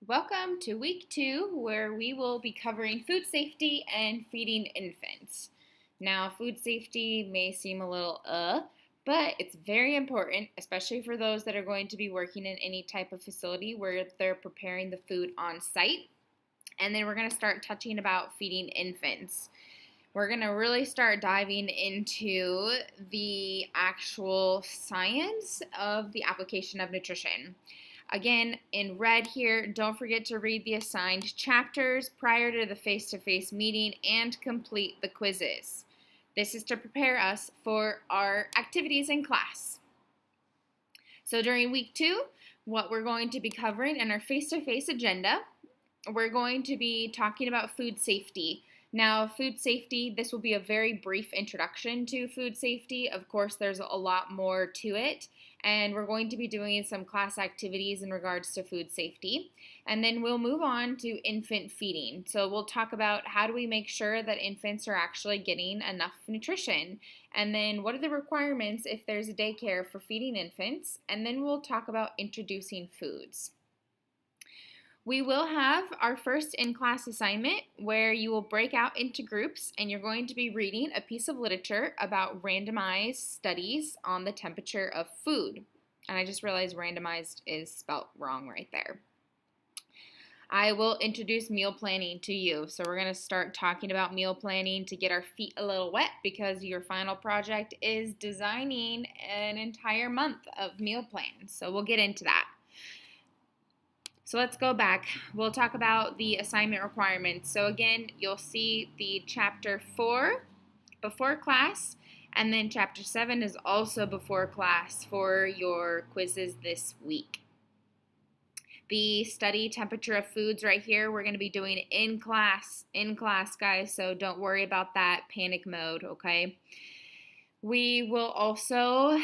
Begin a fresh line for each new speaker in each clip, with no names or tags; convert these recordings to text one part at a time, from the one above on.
Welcome to week 2, where we will be covering food safety and feeding infants. Now, food safety may seem a little but it's very important, especially for those that are going to be working in any type of facility where they're preparing the food on site. And then we're going to start touching about feeding infants. We're going to really start diving into the actual science of the application of nutrition. Again, in red here, don't forget to read the assigned chapters prior to the face-to-face meeting and complete the quizzes. This is to prepare us for our activities in class. So during week 2, what we're going to be covering in our face-to-face agenda, we're going to be talking about food safety. Now, food safety, this will be a very brief introduction to food safety. Of course, there's a lot more to it, and we're going to be doing some class activities in regards to food safety. And then we'll move on to infant feeding. So we'll talk about how do we make sure that infants are actually getting enough nutrition, and then what are the requirements if there's a daycare for feeding infants, and then we'll talk about introducing foods. We will have our first in-class assignment where you will break out into groups and you're going to be reading a piece of literature about randomized studies on the temperature of food. And I just realized randomized is spelt wrong right there. I will introduce meal planning to you. So we're going to start talking about meal planning to get our feet a little wet because your final project is designing an entire month of meal plans. So we'll get into that. So let's go back. We'll talk about the assignment requirements. So again, you'll see the chapter 4 before class, and then chapter 7 is also before class for your quizzes this week. The study temperature of foods right here, we're going to be doing in class, guys, so don't worry about that panic mode, okay? We will also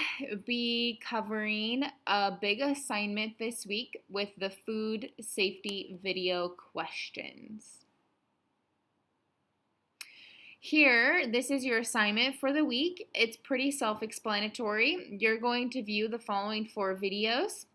be covering a big assignment this week with the food safety video questions. Here, this is your assignment for the week. It's pretty self-explanatory. You're going to view the following 4 videos.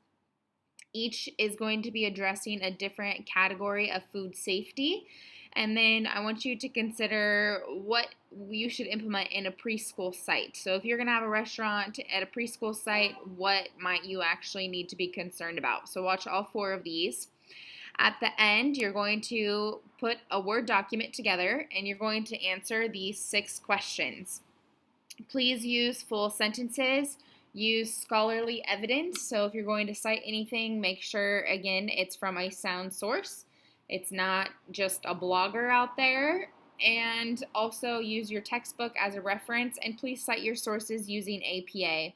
Each is going to be addressing a different category of food safety. And then I want you to consider what you should implement in a preschool site. So if you're going to have a restaurant at a preschool site, what might you actually need to be concerned about? So watch all 4 of these. At the end, you're going to put a Word document together and you're going to answer these 6 questions. Please use full sentences. Use scholarly evidence. So if you're going to cite anything, make sure, again, it's from a sound source. It's not just a blogger out there. And also use your textbook as a reference, and please cite your sources using APA.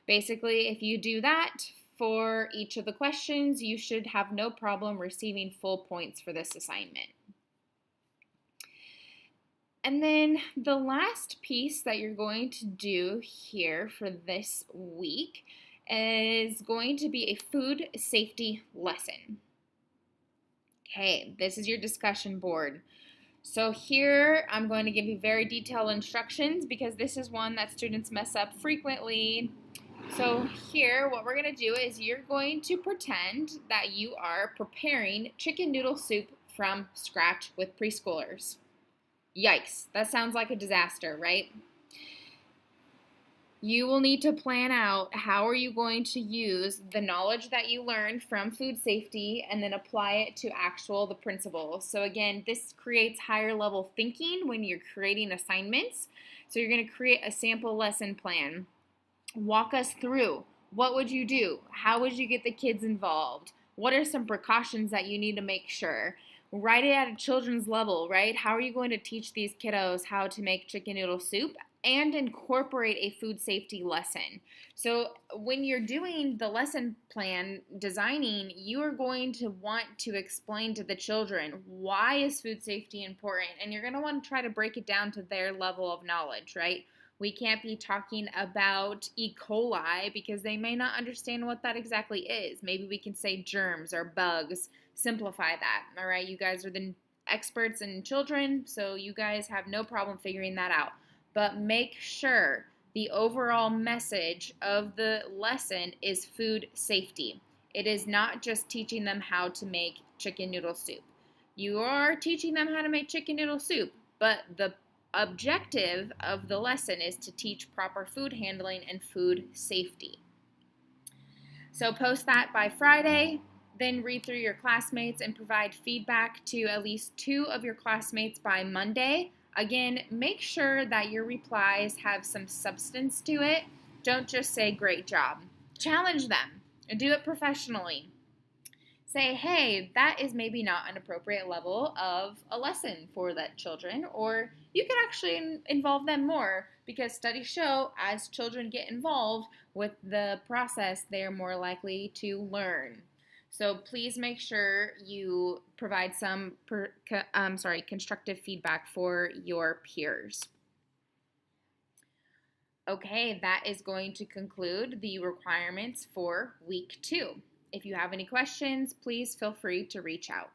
Basically, if you do that for each of the questions, you should have no problem receiving full points for this assignment. And then the last piece that you're going to do here for this week is going to be a food safety lesson. Okay, this is your discussion board. So here I'm going to give you very detailed instructions because this is one that students mess up frequently. So here what we're going to do is you're going to pretend that you are preparing chicken noodle soup from scratch with preschoolers. Yikes, that sounds like a disaster, right? You will need to plan out how are you going to use the knowledge that you learned from food safety and then apply it to the principles. So again, this creates higher level thinking when you're creating assignments. So you're going to create a sample lesson plan. Walk us through. What would you do? How would you get the kids involved? What are some precautions that you need to make sure? Write it at a children's level, right? How are you going to teach these kiddos how to make chicken noodle soup and incorporate a food safety lesson? So when you're doing the lesson plan designing, you are going to want to explain to the children why is food safety important, and you're going to want to try to break it down to their level of knowledge, right? We can't be talking about E. coli because they may not understand what that exactly is. Maybe we can say germs or bugs. Simplify that, all right? You guys are the experts in children, so you guys have no problem figuring that out. But make sure the overall message of the lesson is food safety. It is not just teaching them how to make chicken noodle soup. You are teaching them how to make chicken noodle soup, but the objective of the lesson is to teach proper food handling and food safety. So post that by Friday, then read through your classmates and provide feedback to at least 2 of your classmates by Monday. Again, make sure that your replies have some substance to it. Don't just say great job. Challenge them and do it professionally. Say, hey, that is maybe not an appropriate level of a lesson for that children, or you could actually involve them more, because studies show as children get involved with the process, they're more likely to learn. So please make sure you provide some constructive feedback for your peers. Okay, that is going to conclude the requirements for week 2. If you have any questions, please feel free to reach out.